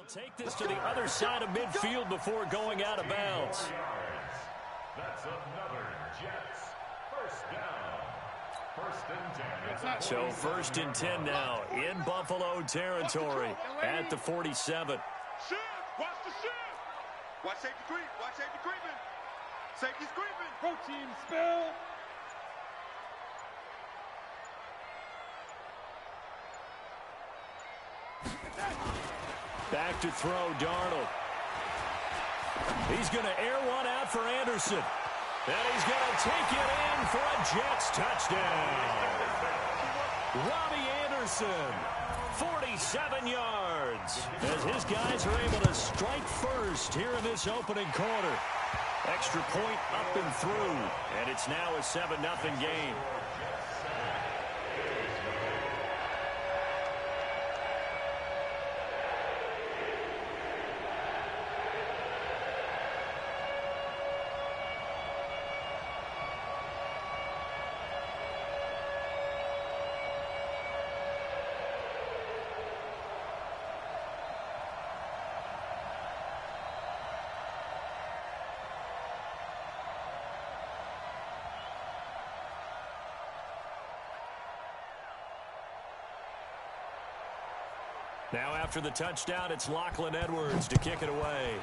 They'll take this to the other side of midfield before going out of bounds. That's another Jets first down. First and 10. So first and 10 now in Buffalo territory at the 47. Shift! Watch the shift! Watch safety creep. Watch safety creeping. Safety's creeping. Go team, spell. Back to throw, Darnold. He's going to air one out for Anderson. And he's going to take it in for a Jets touchdown. Robbie Anderson, 47 yards, as his guys are able to strike first here in this opening quarter. Extra point up and through, and it's now a 7-0 game. Now after the touchdown, it's Lachlan Edwards to kick it away.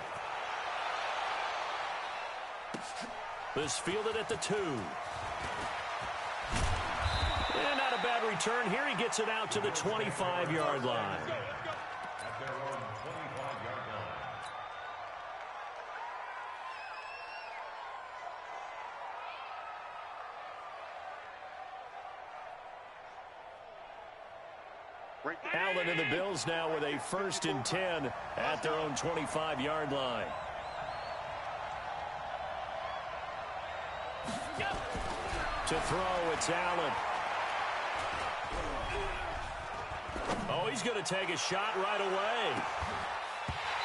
This fielded at the 2. And not a bad return here. He gets it out to the 25-yard line. Allen and the Bills now with a first and 10 at their own 25-yard line. To throw, it's Allen. Oh, he's going to take a shot right away.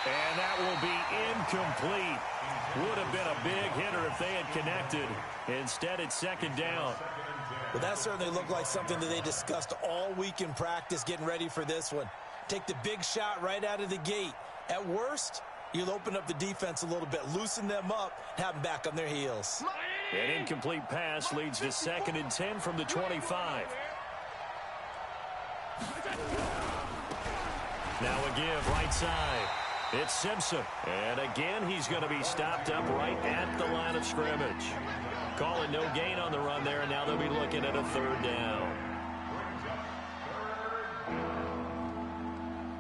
And that will be incomplete. Would have been a big hitter if they had connected. Instead, it's second down. Well, that certainly looked like something that they discussed all week in practice getting ready for this one. Take the big shot right out of the gate. At worst, you'll open up the defense a little bit, loosen them up, have them back on their heels. An incomplete pass leads to second and 10 from the 25. Now a give right side. It's Simpson. And again, he's going to be stopped up right at the line of scrimmage. Calling no gain on the run there, and now they'll be looking at a third down.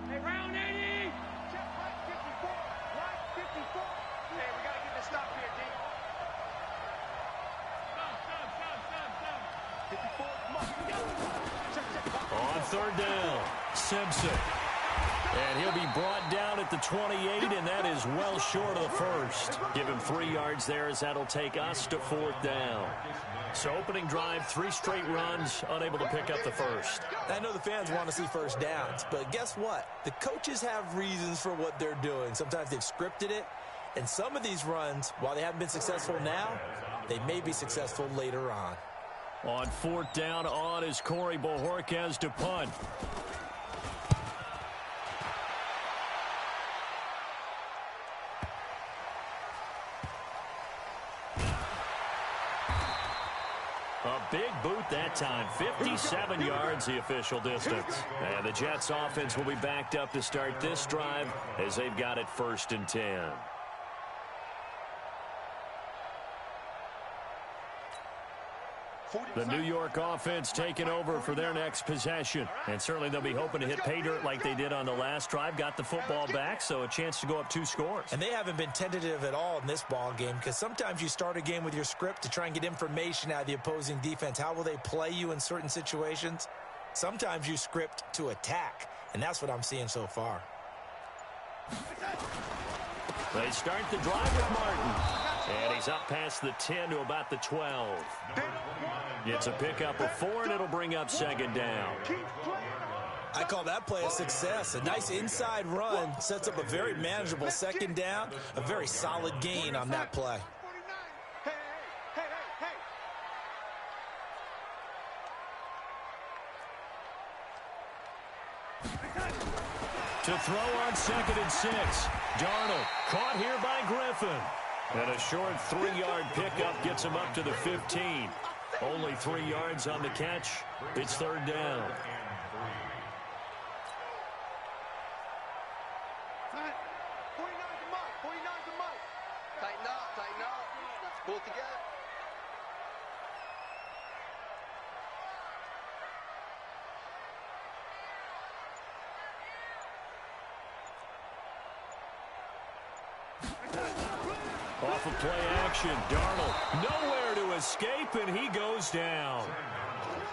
Hey, round 80. Check right 54. Right 54. Hey, we got to get this stop here, D. Stop. 54. On third down, Simpson. And he'll be brought down at the 28, and that is well short of the first. Give him 3 yards there, as that'll take us to fourth down. So opening drive, 3 straight runs, unable to pick up the first. I know the fans want to see first downs, but guess what? The coaches have reasons for what they're doing. Sometimes they've scripted it, and some of these runs, while they haven't been successful now, they may be successful later on. On fourth down, on is Corey Bojorquez to punt. A big boot that time. 57 yards the official distance. And the Jets offense will be backed up to start this drive as they've got it first and 10. The New York offense taking over for their next possession. And certainly they'll be hoping to hit pay dirt like they did on the last drive. Got the football back, so a chance to go up 2 scores. And they haven't been tentative at all in this ball game, because sometimes you start a game with your script to try and get information out of the opposing defense. How will they play you in certain situations? Sometimes you script to attack, and that's what I'm seeing so far. They start the drive with Martin. And he's up past the 10 to about the 12. It's a pickup of 4, and it'll bring up second down. I call that play a success. A nice inside run sets up a very manageable second down. A very solid gain on that play. To throw on 2nd and 6. Darnold caught here by Griffin. And a short 3-yard pickup gets him up to the 15. Only 3 yards on the catch. It's 3rd down. Tighten up. Pull it together. Off of play action, Darnold nowhere to escape, and he goes down.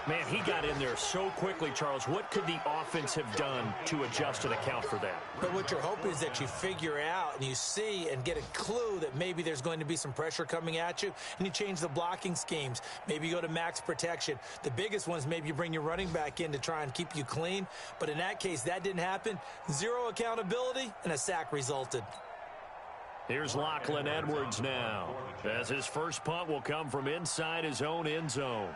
Man, he got in there so quickly, Charles. What could the offense have done to adjust and account for that? But what you're hoping is that you figure out and you see and get a clue that maybe there's going to be some pressure coming at you, and you change the blocking schemes. Maybe you go to max protection. The biggest one is maybe you bring your running back in to try and keep you clean. But in that case, that didn't happen. 0 accountability, and a sack resulted. Here's Lachlan Edwards now, as his first punt will come from inside his own end zone.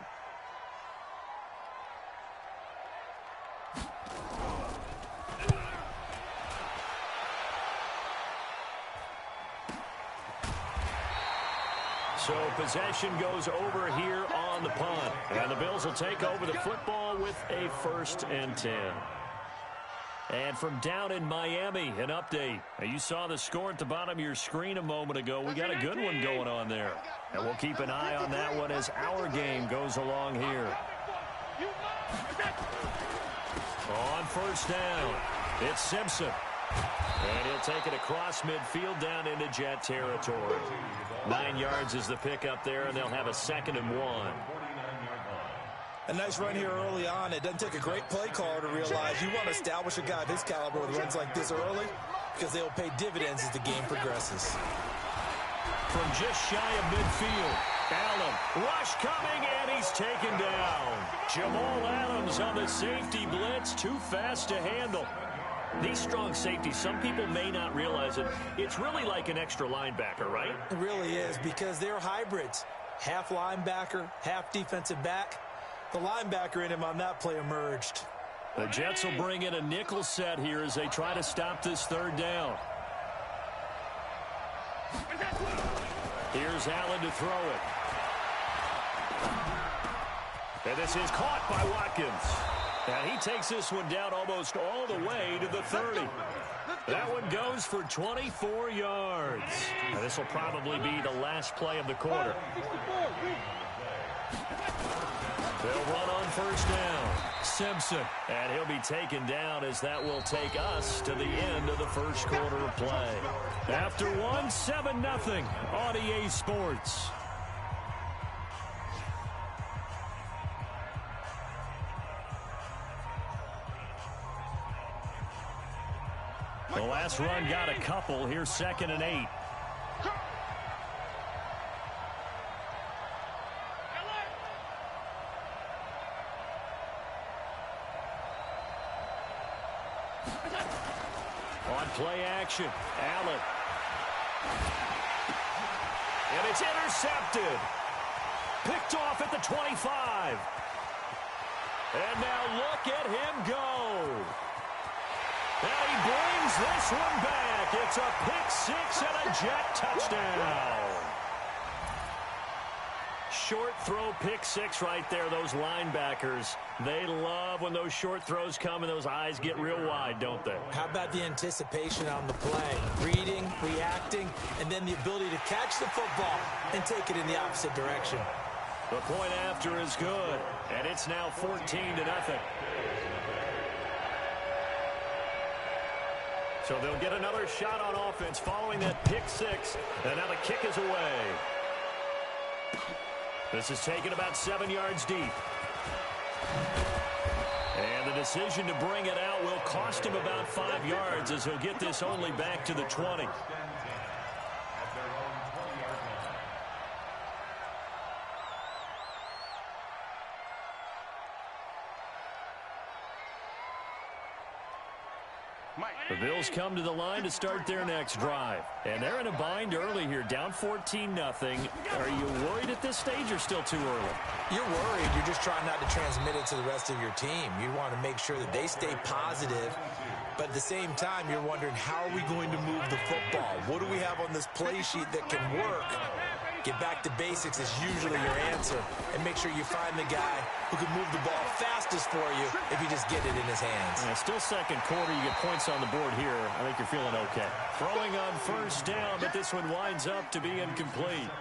So possession goes over here on the punt. And the Bills will take over the football with a 1st and 10. And from down in Miami, an update. You saw the score at the bottom of your screen a moment ago. We got a good one going on there. And we'll keep an eye on that one as our game goes along here. On 1st down, it's Simpson. And he'll take it across midfield down into Jet territory. 9 yards is the pickup there, and they'll have a 2nd and 1. A nice run here early on. It doesn't take a great play caller to realize you want to establish a guy of his caliber with runs like this early, because they'll pay dividends as the game progresses. From just shy of midfield, Allen, rush coming, and he's taken down. Jamal Adams on the safety blitz, too fast to handle. These strong safeties, some people may not realize it. It's really like an extra linebacker, right? It really is, because they're hybrids. Half linebacker, half defensive back. The linebacker in him on that play emerged. The Jets will bring in a nickel set here as they try to stop this 3rd down. Here's Allen to throw it. And this is caught by Watkins. And he takes this one down almost all the way to the 30. That one goes for 24 yards. And this will probably be the last play of the quarter. They'll run on 1st down. Simpson. And he'll be taken down as that will take us to the end of the 1st quarter of play. After 7-0 on EA Sports. The last run got a couple. Here's 2nd and 8. On play action, Allen. And it's intercepted. Picked off at the 25. And now look at him go. And he brings this one back. It's a pick-6 and a Jet touchdown. Short throw pick-6 right there. Those linebackers, they love when those short throws come and those eyes get real wide, don't they? How about the anticipation on the play? Reading, reacting, and then the ability to catch the football and take it in the opposite direction. The point after is good, and it's now 14-0. So they'll get another shot on offense following that pick-6, and now the kick is away. This is taken about 7 yards deep. And the decision to bring it out will cost him about 5 yards as he'll get this only back to the 20. The Bills come to the line to start their next drive. And they're in a bind early here, down 14-0. Are you worried at this stage or still too early? You're worried. You're just trying not to transmit it to the rest of your team. You want to make sure that they stay positive But at the same time, you're wondering, how are we going to move the football? What do we have on this play sheet that can work? Get back to basics is usually your answer. And make sure you find the guy who can move the ball fastest for you if you just get it in his hands. Yeah, still second quarter. You get points on the board here. I think you're feeling okay. Throwing on first down, but this one winds up to be incomplete.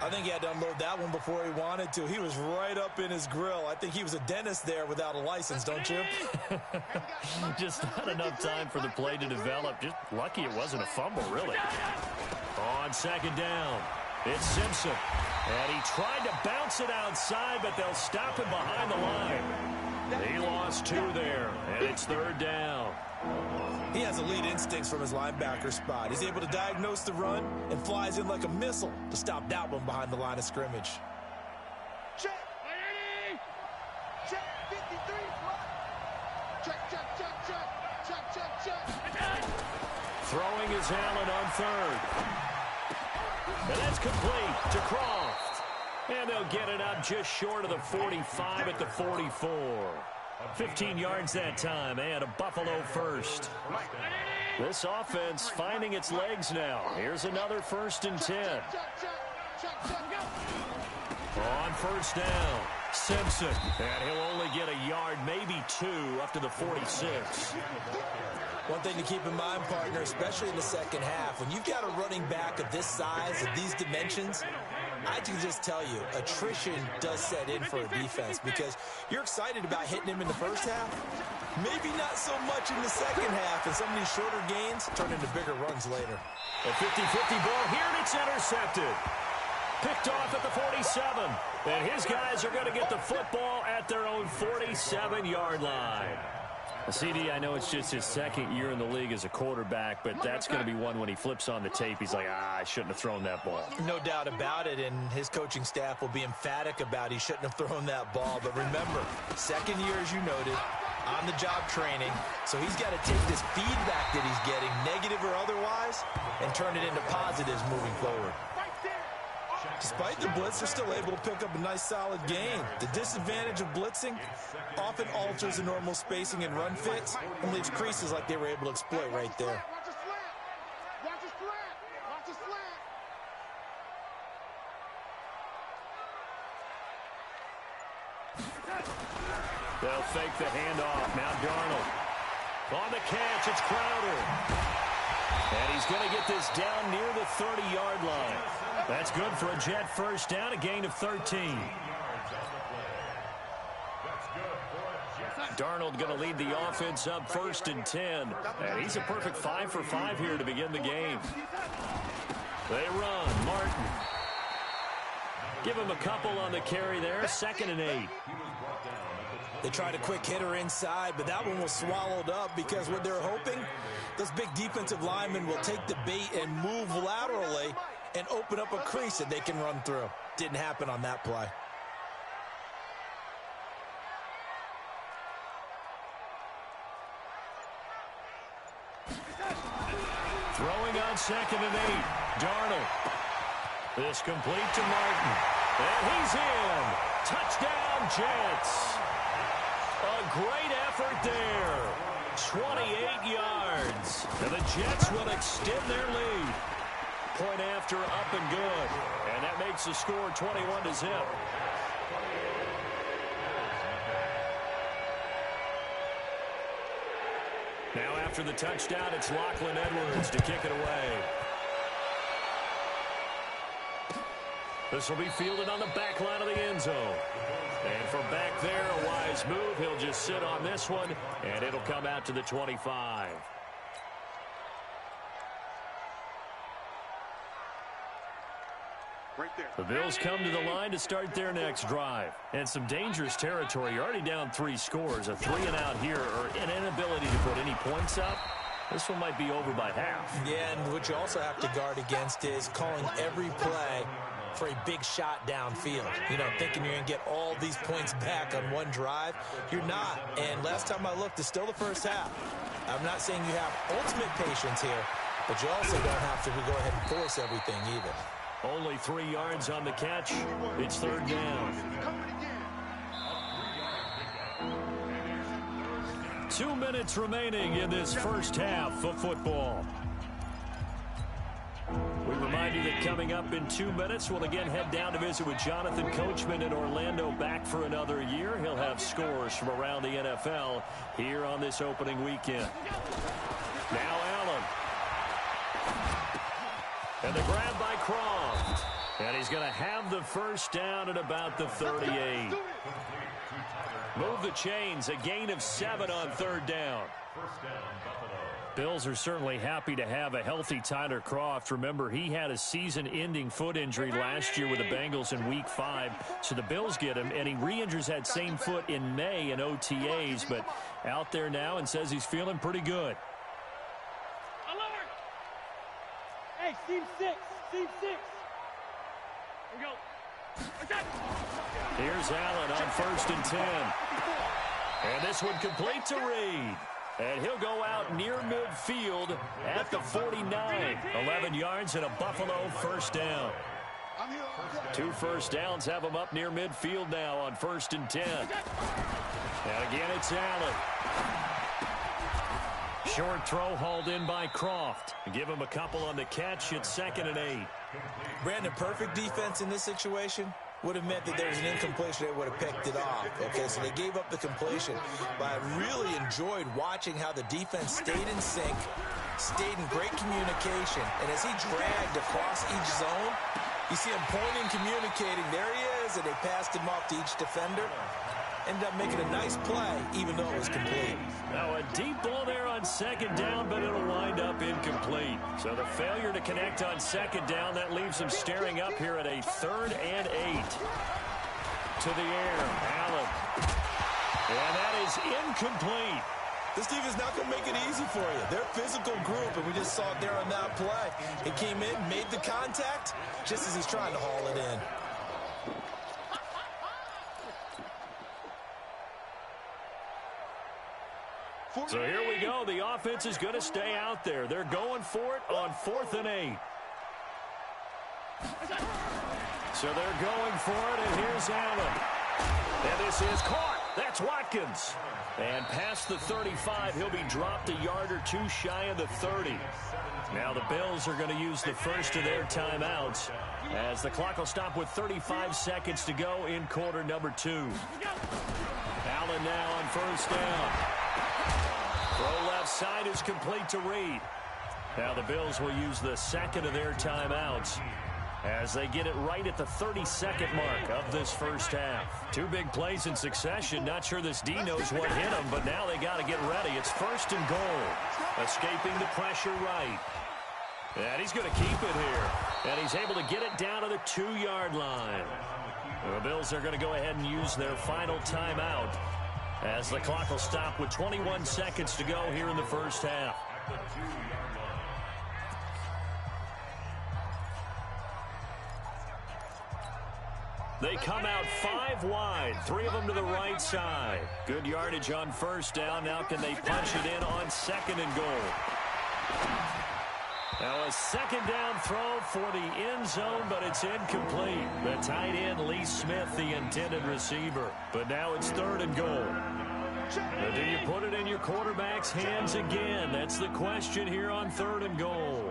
I think he had to unload that one before he wanted to. He was right up in his grill. I think he was a dentist there without a license, don't you? Just not enough time for the play to develop. Just lucky it wasn't a fumble, really. On second down, it's Simpson. And he tried to bounce it outside, but they'll stop him behind the line. He lost 2 there, and it's third down. He has elite instincts from his linebacker spot. He's able to diagnose the run and flies in like a missile to stop that one behind the line of scrimmage. Check. Check. 53. Check. Throwing is Allen on third. And that's complete to Croft. And they'll get it up just short of the 45 at the 44. 15 yards that time, and a Buffalo first. This offense finding its legs now. Here's another 1st and 10. On first down, Simpson. And he'll only get a yard, maybe 2, up to the 46. One thing to keep in mind, partner, especially in the second half, when you've got a running back of this size, of these dimensions, I can just tell you, attrition does set in for a defense because you're excited about hitting him in the first half. Maybe not so much in the second half, and some of these shorter gains turn into bigger runs later. A 50-50 ball here, and it's intercepted. Picked off at the 47. And his guys are going to get the football at their own 47-yard line. CD, I know it's just his second year in the league as a quarterback, but that's going to be one when he flips on the tape. He's like, I shouldn't have thrown that ball. No doubt about it, and his coaching staff will be emphatic about he shouldn't have thrown that ball. But remember, second year, as you noted, on-the-job training, so he's got to take this feedback that he's getting, negative or otherwise, and turn it into positives moving forward. Despite the blitz, they're still able to pick up a nice, solid gain. The disadvantage of blitzing often alters the normal spacing and run fits and leaves creases like they were able to exploit right there. They'll fake the handoff. Now Darnold. On the catch, it's Crowder. And he's going to get this down near the 30-yard line. That's good for a Jet first down, a gain of 13. Darnold going to lead the offense up 1st and 10. And he's a perfect 5 for 5 here to begin the game. They run. Martin. Give him a couple on the carry there. 2nd and 8. They tried a quick hitter inside, but that one was swallowed up because what they're hoping, those big defensive linemen will take the bait and move laterally and open up a crease that they can run through. Didn't happen on that play. Throwing on 2nd and 8. Darnold. This complete to Martin. And he's in. Touchdown, Jets. A great effort there. 28 yards. And the Jets will extend their lead. Point after, up and good. And that makes the score 21-0. Now after the touchdown, it's Lachlan Edwards to kick it away. This will be fielded on the back line of the end zone. And from back there, a wise move. He'll just sit on this one, and it'll come out to the 25. Right there. The Bills come to the line to start their next drive. And some dangerous territory. You're already down 3 scores. A 3-and-out here, or an inability to put any points up. This one might be over by half. Yeah, and what you also have to guard against is calling every play for a big shot downfield. You know, thinking you're going to get all these points back on one drive. You're not. And last time I looked, it's still the first half. I'm not saying you have ultimate patience here, but you also don't have to go ahead and force everything either. Only 3 yards on the catch. It's 3rd down. 2 minutes remaining in this first half of football. We remind you that coming up in 2 minutes, we'll again head down to visit with Jonathan Coachman in Orlando, back for another year. He'll have scores from around the NFL here on this opening weekend. Now Allen. And the grab by Croft. And he's going to have the first down at about the 38. Move the chains, a gain of 7 on 3rd down. Bills are certainly happy to have a healthy Tyler Croft. Remember, he had a season-ending foot injury last year with the Bengals in Week 5. So the Bills get him, and he re-injures that same foot in May in OTAs. But out there now and says he's feeling pretty good. Hey, Team 6. Team 6. Here we go. Here's Allen on 1st and 10. And this one complete to Reed. And he'll go out near midfield at the 49. 11 yards and a Buffalo first down. 2 first downs have him up near midfield now on 1st and 10. And again, it's Allen. Short throw hauled in by Croft. Give him a couple on the catch. It's 2nd and 8. Brandon, perfect defense in this situation would have meant that there was an incompletion. They would have picked it off. Okay, so they gave up the completion. But I really enjoyed watching how the defense stayed in sync, stayed in great communication. And as he dragged across each zone, you see him pointing, communicating. There he is, and they passed him off to each defender. Ended up making a nice play, even though it was complete. Now a deep ball there on 2nd down, but it'll wind up incomplete. So the failure to connect on 2nd down, that leaves him staring up here at a 3rd and 8. To the air, Allen. And that is incomplete. This team is not going to make it easy for you. They're a physical group, and we just saw it there on that play. He came in, made the contact, just as he's trying to haul it in. So here we go. The offense is going to stay out there. They're going for it on 4th and 8. So they're going for it, and here's Allen. And this is caught. That's Watkins. And past the 35, he'll be dropped a yard or 2 shy of the 30. Now the Bills are going to use the first of their timeouts as the clock will stop with 35 seconds to go in quarter number 2. Allen now on 1st down. Throw left side is complete to Reed. Now the Bills will use the second of their timeouts as they get it right at the 32nd mark of this first half. 2 big plays in succession. Not sure this D knows what hit him, but now they got to get ready. It's 1st and goal. Escaping the pressure right. And he's going to keep it here. And he's able to get it down to the 2-yard line. The Bills are going to go ahead and use their final timeout as the clock will stop with 21 seconds to go here in the first half. They come out 5 wide, 3 of them to the right side. Good yardage on 1st down. Now can they punch it in on 2nd and goal? Now a 2nd down throw for the end zone, but it's incomplete. The tight end, Lee Smith, the intended receiver. But now it's 3rd and goal. Now, do you put it in your quarterback's hands again? That's the question here on 3rd and goal.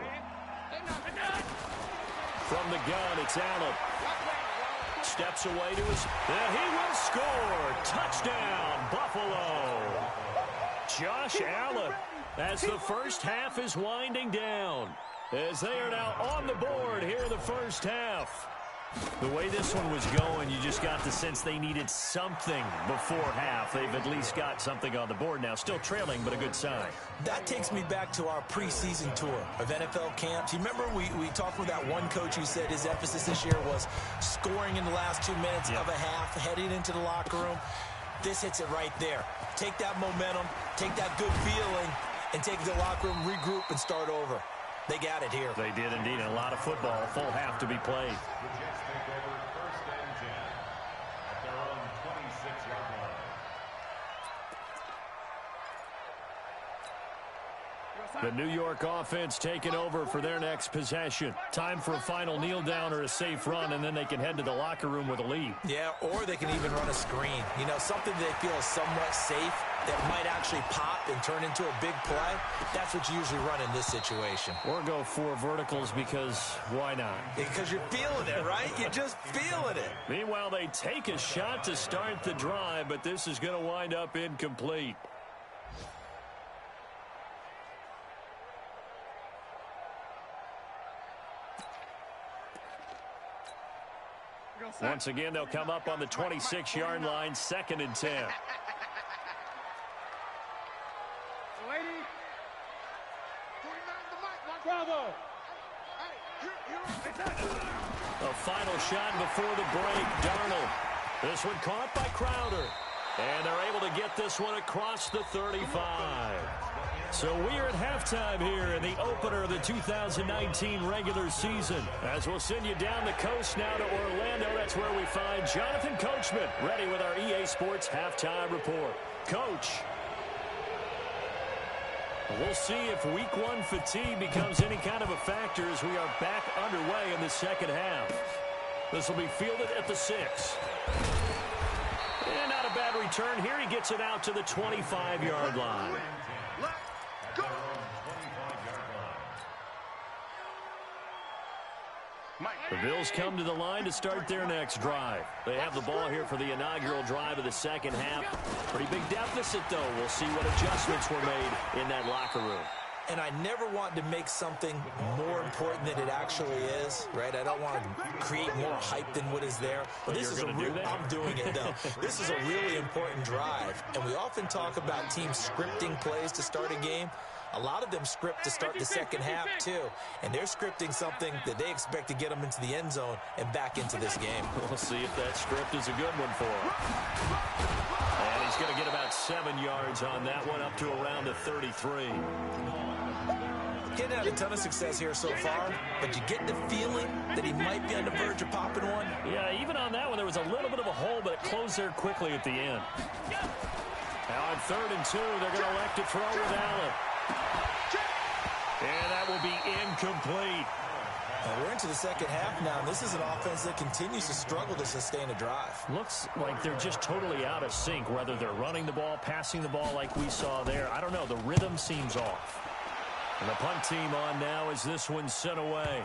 From the gun, it's Allen. Steps away to his... And he will score! Touchdown, Buffalo! Josh Allen, as the first half is winding down, as they are now on the board here in the first half. The way this one was going, you just got the sense they needed something before half. They've at least got something on the board now. Still trailing, but a good sign. That takes me back to our preseason tour of NFL camps. You remember we talked with that one coach who said his emphasis this year was scoring in the last 2 minutes of a half, heading into the locker room. This hits it right there. Take that momentum, take that good feeling, and take it to the locker room, regroup, and start over. They got it here. They did indeed, and a lot of football, full half to be played. The New York offense taking over for their next possession. Time for a final kneel down or a safe run, and then they can head to the locker room with a lead. Yeah, or they can even run a screen. You know, something they feel is somewhat safe that might actually pop and turn into a big play. That's what you usually run in this situation. Or go 4 verticals because why not? Because you're feeling it, right? You're just feeling it. Meanwhile, they take a shot to start the drive, but this is going to wind up incomplete. Once again, they'll come up on the 26-yard line, 2nd and 10. Bravo. A final shot before the break. Darnold. This one caught by Crowder. And they're able to get this one across the 35. So we are at halftime here in the opener of the 2019 regular season. As we'll send you down the coast now to Orlando. That's where we find Jonathan Coachman ready with our EA Sports halftime report. Coach. We'll see if week 1 fatigue becomes any kind of a factor as we are back underway in the second half. This will be fielded at the 6. And not a bad return here. He gets it out to the 25-yard line. The Bills come to the line to start their next drive. They have the ball here for the inaugural drive of the second half. Pretty big deficit, though. We'll see what adjustments were made in that locker room. And I never want to make something more important than it actually is, right? I don't want to create more hype than what is there. But this is a real, I'm doing it, though. This is a really important drive. And we often talk about teams scripting plays to start a game. A lot of them script to start the second half, too. And they're scripting something that they expect to get them into the end zone and back into this game. We'll see if that script is a good one for him. And he's going to get about 7 yards on that one, up to around the 33. Getting had a ton of success here so far, but you get the feeling that he might be on the verge of popping one. Yeah, even on that one, there was a little bit of a hole, but it closed there quickly at the end. Now on 3rd and 2, they're going to elect to throw with Allen. And that will be incomplete. And we're into the second half now, and this is an offense that continues to struggle to sustain a drive. Looks like they're just totally out of sync, whether they're running the ball, passing the ball like we saw there. I don't know. The rhythm seems off. And the punt team on now as this one's sent away.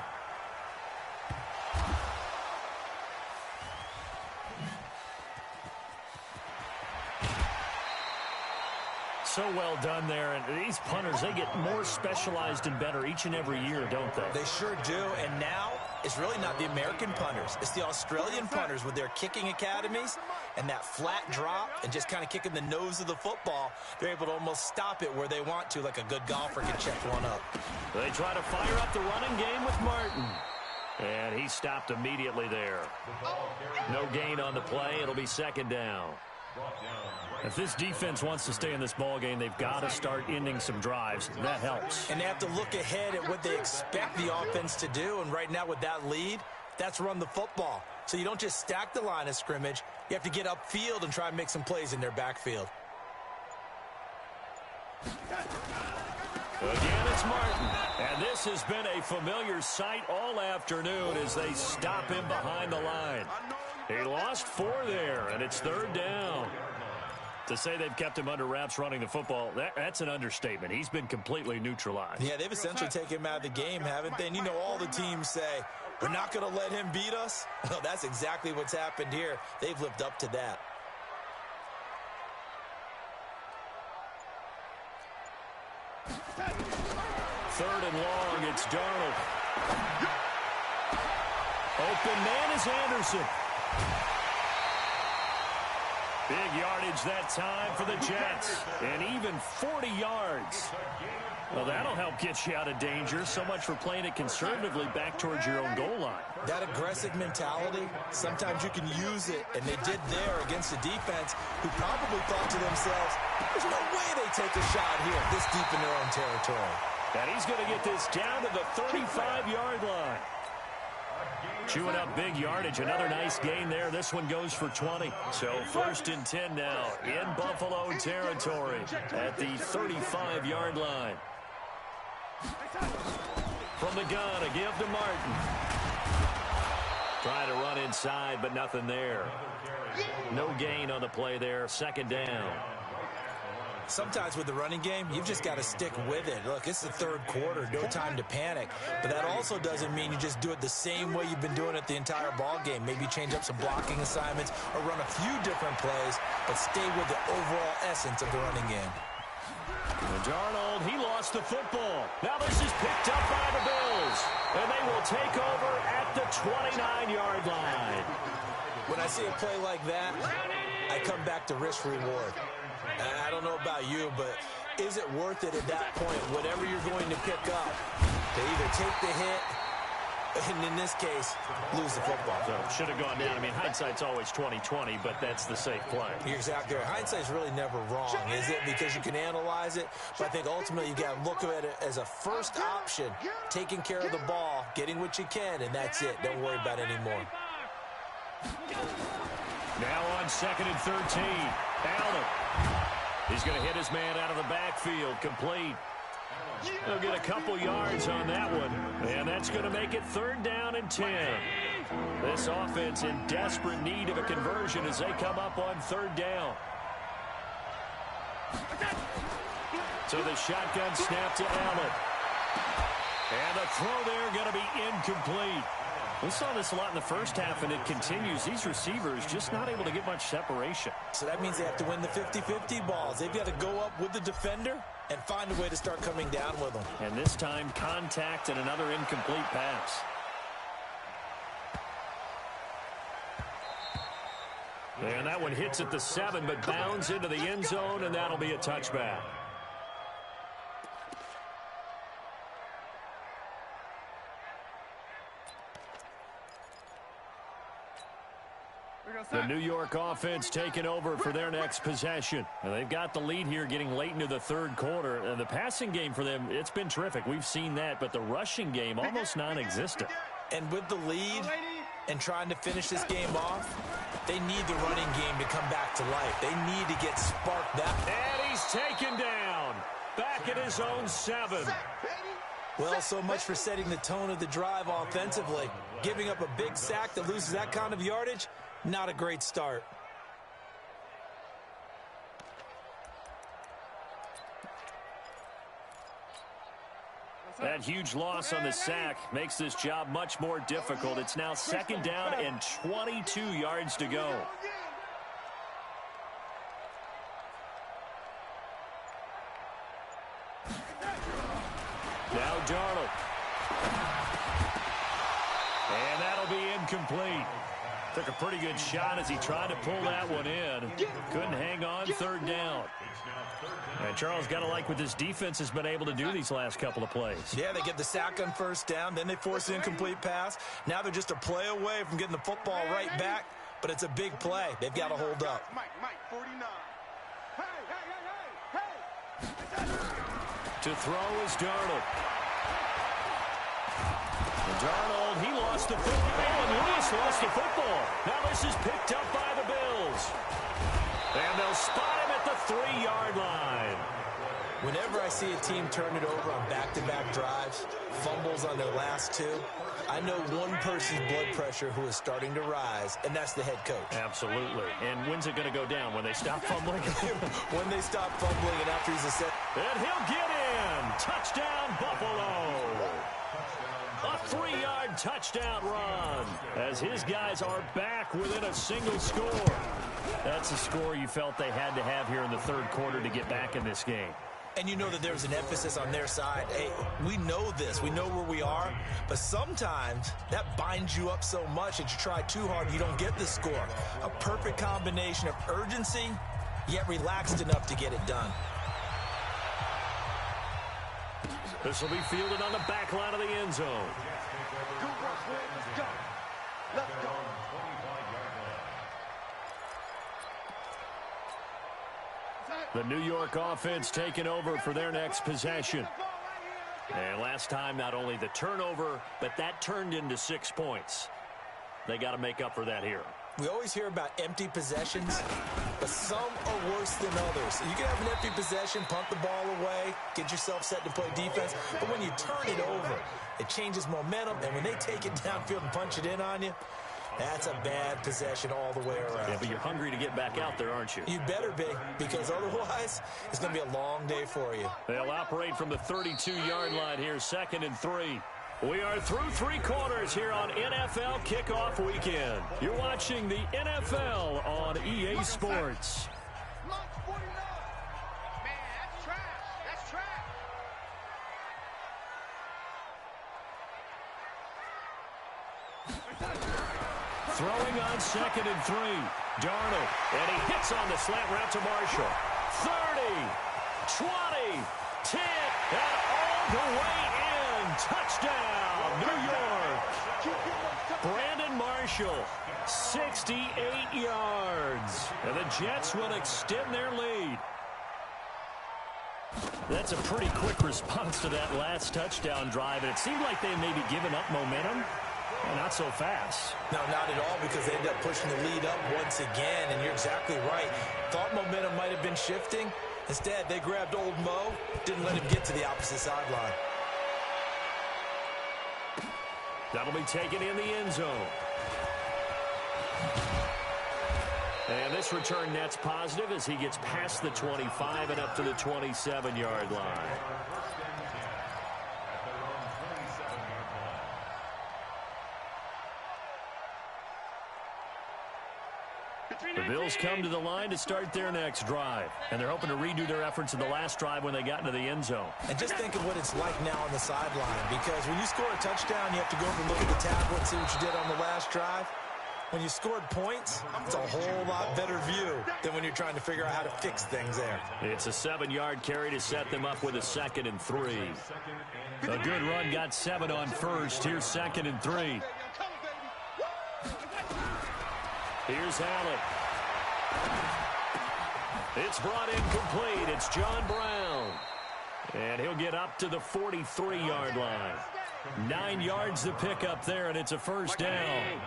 So well done there, and these punters, they get more specialized and better each and every year, don't they? They sure do, and now it's really not the American punters. It's the Australian punters with their kicking academies and that flat drop and just kind of kicking the nose of the football. They're able to almost stop it where they want to, like a good golfer can check one up. They try to fire up the running game with Martin. And he stopped immediately there. No gain on the play. It'll be 2nd down. If this defense wants to stay in this ball game, they've got to start ending some drives. That helps. And they have to look ahead at what they expect the offense to do. And right now with that lead, that's run the football. So you don't just stack the line of scrimmage. You have to get upfield and try and make some plays in their backfield. Again, it's Martin. And this has been a familiar sight all afternoon as they stop him behind the line. He lost 4 there, and it's 3rd down. To say they've kept him under wraps running the football, that's an understatement. He's been completely neutralized. Yeah, they've essentially taken him out of the game, haven't they? And you know all the teams say, we're not going to let him beat us. Well, that's exactly what's happened here. They've lived up to that. Third and long, it's Darnold. Open man is Anderson. Big yardage that time for the Jets. And even 40 yards. Well, that'll help get you out of danger. So much for playing it conservatively back towards your own goal line. That aggressive mentality, sometimes you can use it, and they did there against a defense who probably thought to themselves, there's no way they take a shot here this deep in their own territory. And he's going to get this down to the 35-yard line. Chewing up big yardage. Another nice gain there. This one goes for 20. So 1st and 10 now in Buffalo territory at the 35-yard line. From the gun, a give to Martin. Trying to run inside, but nothing there. No gain on the play there. Second down. Sometimes with the running game, you've just got to stick with it. Look, it's the third quarter, no time to panic. But that also doesn't mean you just do it the same way you've been doing it the entire ball game. Maybe change up some blocking assignments or run a few different plays, but stay with the overall essence of the running game. And Darnold, he lost the football. Now this is picked up by the Bills, and they will take over at the 29-yard line. When I see a play like that, I come back to risk-reward. I don't know about you, but is it worth it at that point, whatever you're going to pick up, to either take the hit, and in this case, lose the football? So should have gone down. I mean, hindsight's always 20/20, but that's the safe play. You're exactly right. Hindsight's really never wrong, is it? Because you can analyze it, but I think ultimately you got to look at it as a first option, taking care of the ball, getting what you can, and that's it. Don't worry about it anymore. Now on 2nd and 13. Allen. He's going to hit his man out of the backfield. Complete. He'll get a couple yards on that one. And that's going to make it 3rd down and 10. This offense in desperate need of a conversion as they come up on 3rd down. So the shotgun snap to Allen. And the throw there going to be incomplete. We saw this a lot in the first half, and it continues. These receivers just not able to get much separation. So that means they have to win the 50-50 balls. They've got to go up with the defender and find a way to start coming down with them. And this time, contact and another incomplete pass. And that one hits at the 7, but bounds into the end zone, and that'll be a touchback. The New York offense taking over for their next possession. And they've got the lead here getting late into the 3rd quarter. And the passing game for them, it's been terrific. We've seen that. But the rushing game, almost non-existent. And with the lead and trying to finish this game off, they need the running game to come back to life. They need to get sparked that. And he's taken down. Back at his own 7. Well, so much for setting the tone of the drive offensively. Giving up a big sack that loses that kind of yardage, not a great start. That huge loss on the sack makes this job much more difficult. It's now 2nd down and 22 yards to go. Now Darnold. And that'll be incomplete. Took a pretty good shot as he tried to pull that one in. Couldn't hang on. 3rd down. And Charles, got to like what this defense has been able to do these last couple of plays. Yeah, they get the sack on 1st down. Then they force an incomplete pass. Now they're just a play away from getting the football right back. But it's a big play. They've got to hold up. Mike, 49. Hey. To throw is Darnold. And Darnold, he lost the football, and Lewis lost the football. Now this is picked up by the Bills. And they'll spot him at the 3-yard line. Whenever I see a team turn it over on back-to-back drives, fumbles on their last 2, I know one person's blood pressure who is starting to rise, and that's the head coach. Absolutely. And when's it going to go down? When they stop fumbling? When they stop fumbling and after he's set. And he'll get in. Touchdown, Buffalo. A 3-yard touchdown run as his guys are back within a single score. That's a score you felt they had to have here in the 3rd quarter to get back in this game. And you know that there's an emphasis on their side. Hey, we know this. We know where we are. But sometimes that binds you up so much that you try too hard, you don't get the score. A perfect combination of urgency, yet relaxed enough to get it done. This will be fielded on the back line of the end zone. Let's go. The New York offense taking over for their next possession. And last time, not only the turnover, but that turned into 6 points. They got to make up for that here. We always hear about empty possessions, but some are worse than others. You can have an empty possession, punt the ball away, get yourself set to play defense, but when you turn it over, it changes momentum, and when they take it downfield and punch it in on you, that's a bad possession all the way around. Yeah, but you're hungry to get back out there, aren't you? You better be, because otherwise, it's going to be a long day for you. They'll operate from the 32-yard line here, 2nd and 3. We are through 3 quarters here on NFL Kickoff Weekend. You're watching the NFL on EA Sports. Throwing on 2nd and 3. Darnold, and he hits on the slant route to Marshall. 30, 20, 10, and all the way in. Touchdown, New York. Brandon Marshall, 68 yards. And the Jets will extend their lead. That's a pretty quick response to that last touchdown drive, and it seemed like they may be giving up momentum. Well, not so fast. No, not at all, because they ended up pushing the lead up once again, and you're exactly right. Thought momentum might have been shifting. Instead, they grabbed old Mo, didn't let him get to the opposite sideline. That'll be taken in the end zone. And this return net's positive as he gets past the 25 and up to the 27-yard line. The Bills come to the line to start their next drive, and they're hoping to redo their efforts in the last drive when they got into the end zone. And just think of what it's like now on the sideline, because when you score a touchdown, you have to go over and look at the tablet and see what you did on the last drive. When you scored points, it's a whole lot better view than when you're trying to figure out how to fix things there. It's a 7-yard carry to set them up with a 2nd and 3. A good run got 7 on first. Here's 2nd and 3. Here's Allen. It's brought in complete. It's John Brown. And he'll get up to the 43-yard line. 9 yards to pick up there, and it's a first down.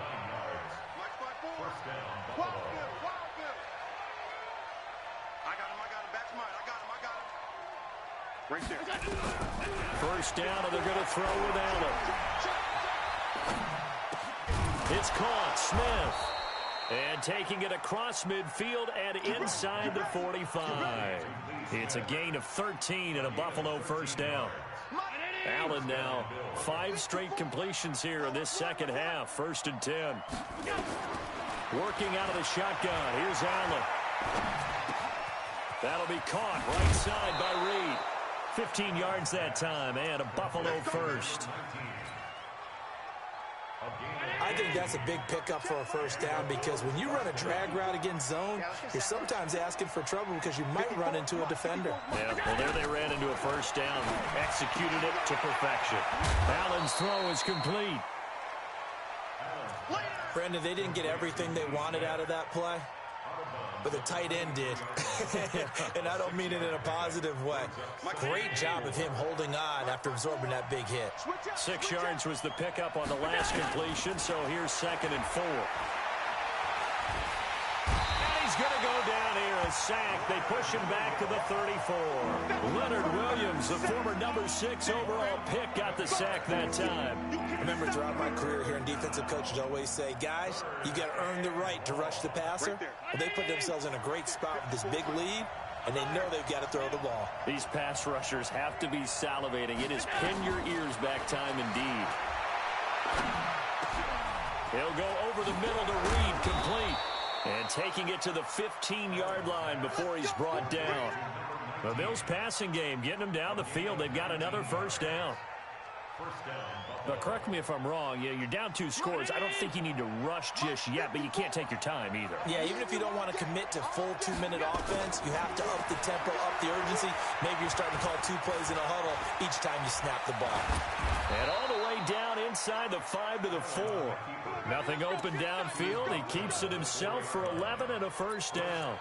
Right there. First down, and they're going to throw with Allen. It's caught. Smith. And taking it across midfield and inside the 45. It's a gain of 13 and a Buffalo first down. Allen now 5 straight completions here in this second half. 1st and 10. Working out of the shotgun. Here's Allen. That'll be caught right side by Reed. 15 yards that time and a Buffalo first. I think that's a big pickup for a first down, because when you run a drag route against zone, you're sometimes asking for trouble because you might run into a defender. Yeah, well, there they ran into a first down. Executed it to perfection. Allen's throw is complete. Brandon, they didn't get everything they wanted out of that play, but the tight end did. And I don't mean it in a positive way. Great job of him holding on after absorbing that big hit. 6 yards was the pickup on the last completion, so here's 2nd and 4. And he's going to go down here, a sack. They push him back to the 34. Leonard Williams, the former number 6 overall pick, got the sack that time. I remember throughout my career here in defensive coaches always say, guys, you got to earn the right to rush the passer. Well, they put themselves in a great spot with this big lead, and they know they've got to throw the ball. These pass rushers have to be salivating. It is pin your ears back time indeed. He'll go over the middle to Reed, complete. And taking it to the 15-yard line before he's brought down. The Bills passing game, getting them down the field. They've got another first down. But correct me if I'm wrong, you're down 2 scores. I don't think you need to rush just yet, but you can't take your time either. Yeah, even if you don't want to commit to full 2-minute offense, you have to up the tempo, up the urgency. Maybe you're starting to call 2 plays in a huddle each time you snap the ball. And all the way down inside the 5 to the 4. Nothing open downfield. He keeps it himself for 11 and a first down.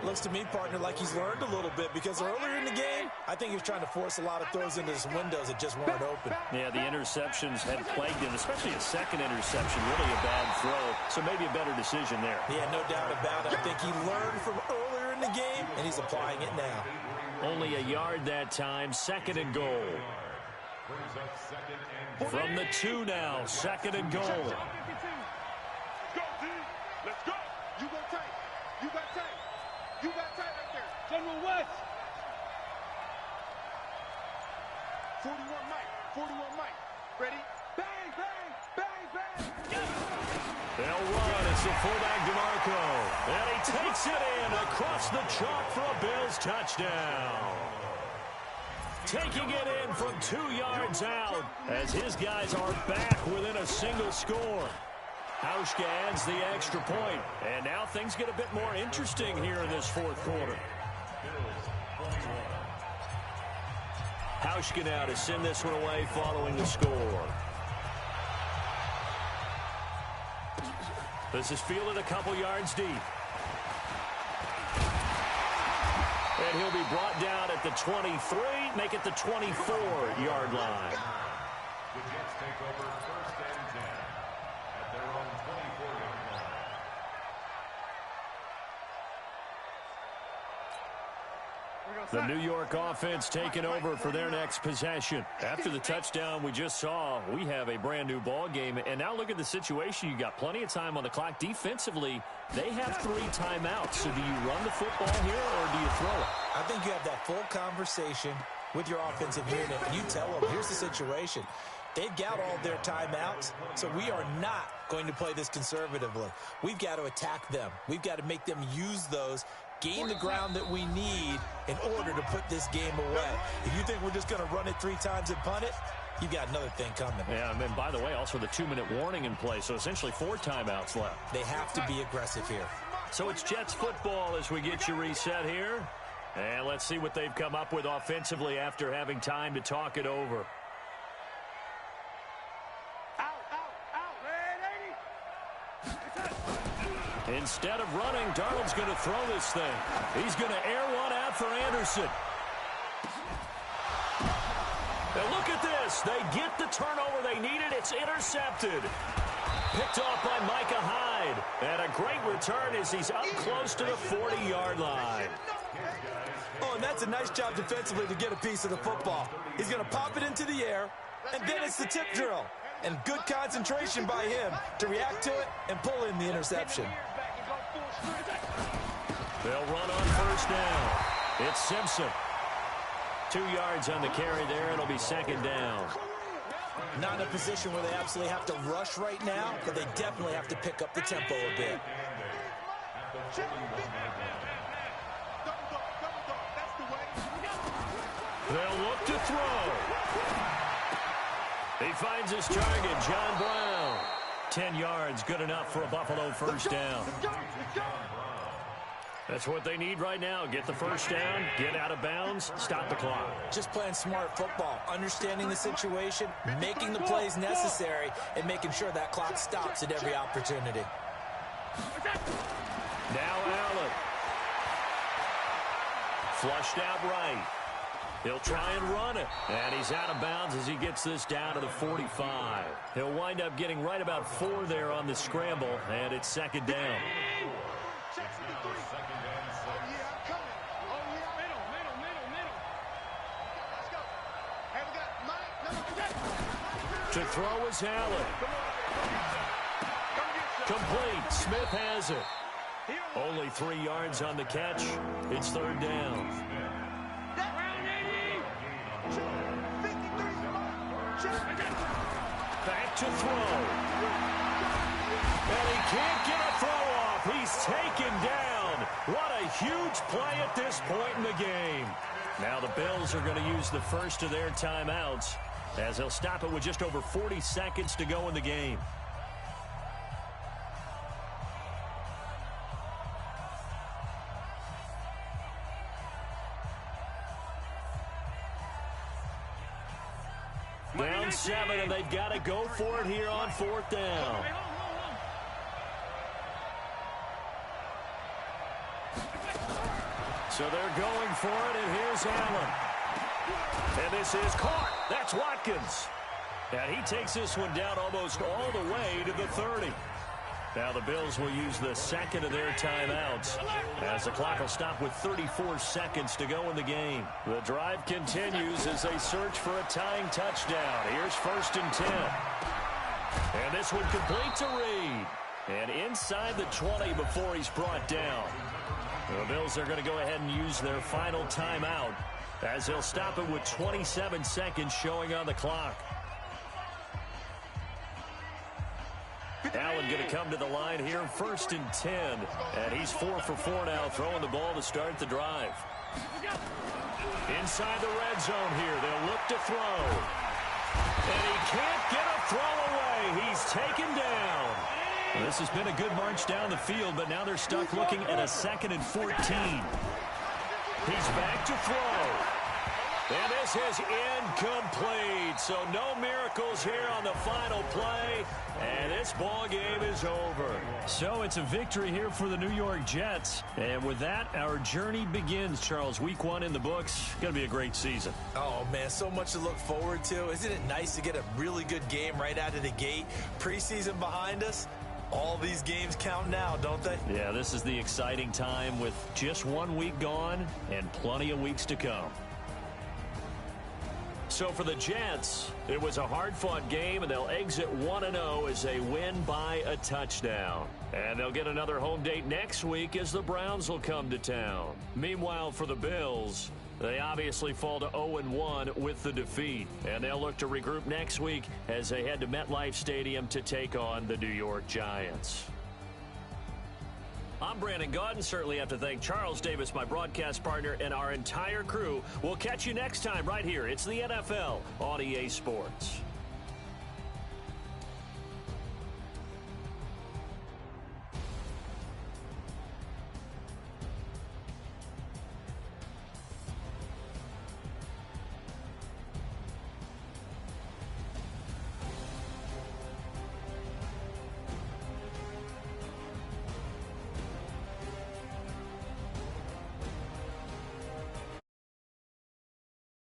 Looks to me, partner, like he's learned a little bit because earlier in the game, I think he was trying to force a lot of throws into some windows that just weren't open. Yeah, the interceptions had plagued him, especially a second interception. Really a bad throw, so maybe a better decision there. Yeah, no doubt about it. I think he learned from earlier in the game, and he's applying it now. Only a yard that time, 2nd and goal. From the 2 now, 2nd and goal. Go, D. Let's go. You go tight. You got tight. You got tight right there. General West. 41 Mike. 41 Mike. Ready? Bang, bang, bang, bang. They'll run. It's the fullback DeMarco. And he takes it in across the chalk for a Bills touchdown. Taking it in from 2 yards out as his guys are back within a single score. HawkGawd adds the extra point. And now things get a bit more interesting here in this 4th quarter. HawkGawd now to send this one away following the score. This is fielded a couple yards deep. And he'll be brought down at the 23, make it the 24-yard line. The Jets take over 1st and 10 at their own 24-yard line. The New York offense taking over for their next possession. After the touchdown we just saw, we have a brand-new ball game. And now look at the situation. You got plenty of time on the clock. Defensively, they have 3 timeouts. So do you run the football here or do you throw it? I think you have that full conversation with your offensive unit, and you tell them, here's the situation. They've got all their timeouts, so we are not going to play this conservatively. We've got to attack them. We've got to make them use those, gain the ground that we need in order to put this game away. If you think we're just going to run it 3 times and punt it, you've got another thing coming. Yeah, and then, by the way, also the 2-minute warning in play, so essentially 4 timeouts left. They have to be aggressive here. So it's Jets football as we get you reset here. And let's see what they've come up with offensively after having time to talk it over. Instead of running, Darnold's going to throw this thing. He's going to air one out for Anderson. Now look at this. They get the turnover they needed. It's intercepted. Picked off by Micah Hyde. And a great return as he's up close to the 40-yard line. Oh, and that's a nice job defensively to get a piece of the football. He's going to pop it into the air, and then it's the tip drill. And good concentration by him to react to it and pull in the interception. They'll run on 1st down. It's Simpson. 2 yards on the carry there. It'll be 2nd down. Not in a position where they absolutely have to rush right now, but they definitely have to pick up the tempo a bit. They'll look to throw. He finds his target, John Brown. 10 yards, good enough for a Buffalo 1st down. That's what they need right now. Get the 1st down, get out of bounds, stop the clock. Just playing smart football, understanding the situation, making the plays necessary, and making sure that clock stops at every opportunity. Now Allen. Flushed out right. He'll try and run it. And he's out of bounds as he gets this down to the 45. He'll wind up getting right about 4 there on the scramble, and it's 2nd down. To throw is Allen. Complete. Smith has it. Only 3 yards on the catch. It's 3rd down. Back to throw. And he can't get a throw off. He's taken down. What a huge play at this point in the game. Now the Bills are going to use the first of their timeouts as they'll stop it with just over 40 seconds to go in the game. Down 7, and they've got to go for it here on 4th down. So they're going for it, and here's Allen. And this is caught. That's Watkins. And he takes this one down almost all the way to the 30. Now the Bills will use the second of their timeouts as the clock will stop with 34 seconds to go in the game. The drive continues as they search for a tying touchdown. Here's 1st and 10. And this one complete to Reed. And inside the 20 before he's brought down. The Bills are going to go ahead and use their final timeout as they'll stop it with 27 seconds showing on the clock. Allen going to come to the line here, 1st and 10. And he's 4 for 4 now, throwing the ball to start the drive. Inside the red zone here, they'll look to throw. And he can't get a throw away. He's taken down. This has been a good march down the field, but now they're stuck looking at a 2nd and 14. He's back to throw. And this is incomplete. So no miracles here on the final play. And this ball game is over. So it's a victory here for the New York Jets. And with that, our journey begins, Charles. Week 1 in the books. Going to be a great season. Oh, man, so much to look forward to. Isn't it nice to get a really good game right out of the gate? Preseason behind us. All these games count now, don't they? Yeah, this is the exciting time with just 1 week gone and plenty of weeks to come. So for the Jets, it was a hard-fought game, and they'll exit 1-0 as they win by a touchdown. And they'll get another home date next week as the Browns will come to town. Meanwhile, for the Bills, they obviously fall to 0-1 with the defeat. And they'll look to regroup next week as they head to MetLife Stadium to take on the New York Giants. I'm Brandon Gaudin. Certainly have to thank Charles Davis, my broadcast partner, and our entire crew. We'll catch you next time right here. It's the NFL on EA Sports.